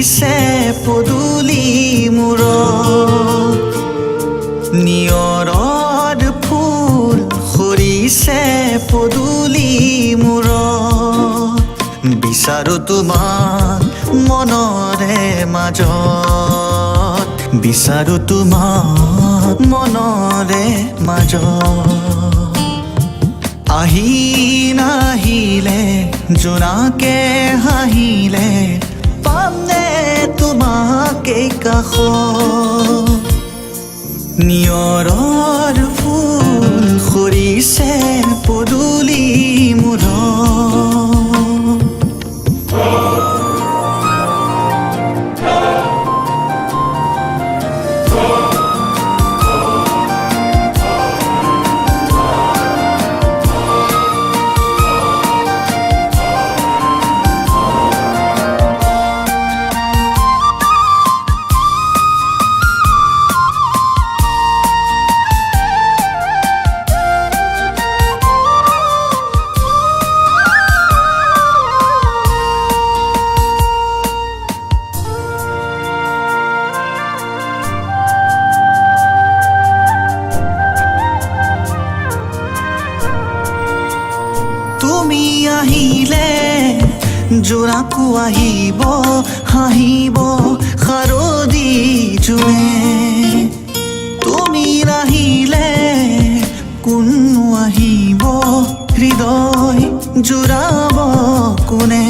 সৰিছে পদূলি মূৰত নিয়ৰৰ ফুল সৰিছে পদূলি মূৰত বিচাৰো তোমাক মনৰে মাজত বিচাৰো তোমাক মনৰে মাজত আহি নাহিলে জোনাকে হাঁহিলে পামনে তোমাকে কাষত নিয়ৰৰ ফুল সৰিছে পদূলি মূৰত তুমি আহিলে জোনাকো আহিব হাঁহিব শাৰদী জোনে তুমি নাহিলে কোননো আহিব হৃদয় জোৰাব কোনে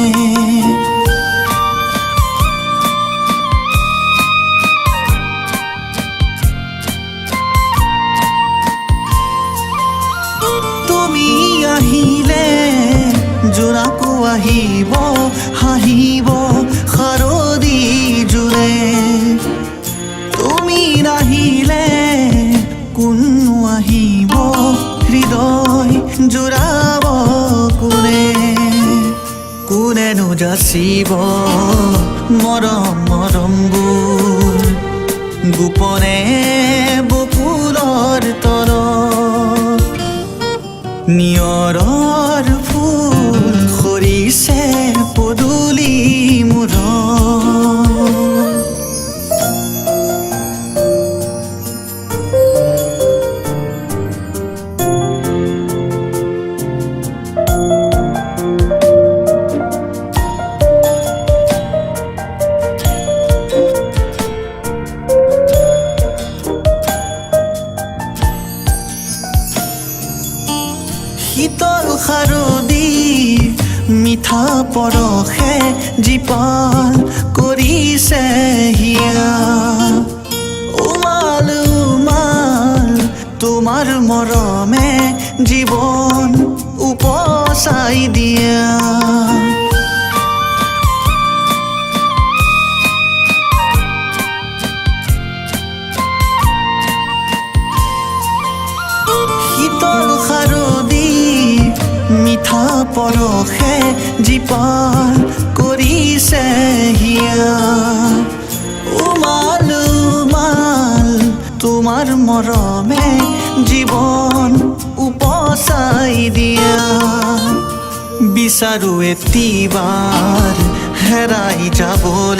তুমি আহিলে জোনাকো আহিব হাঁহিব শাৰদী জোৰে তুমি নাহিলে কোননো আহিব হৃদয় জোৰাব কোনে কোনেনো যাচিব মৰম মৰমবোৰ গোপনে বকুলৰ তলত নিয়ৰৰ ফুল সৰিছে পদূলি মূৰত শীতল শাৰদী মিঠা পৰশে জীপাল কৰিছে হিয়া উমাল উমাল তোমাৰ মৰমে জীৱন উপচাই দিয়া শীতল শাৰদী মিঠা পৰশে জীপাল কৰিছে হিয়া উমাল উমাল তোমাৰ মৰমে জীৱন উপচাই দিয়া বিচাৰো এতিবাৰ হেৰাই যাবলৈ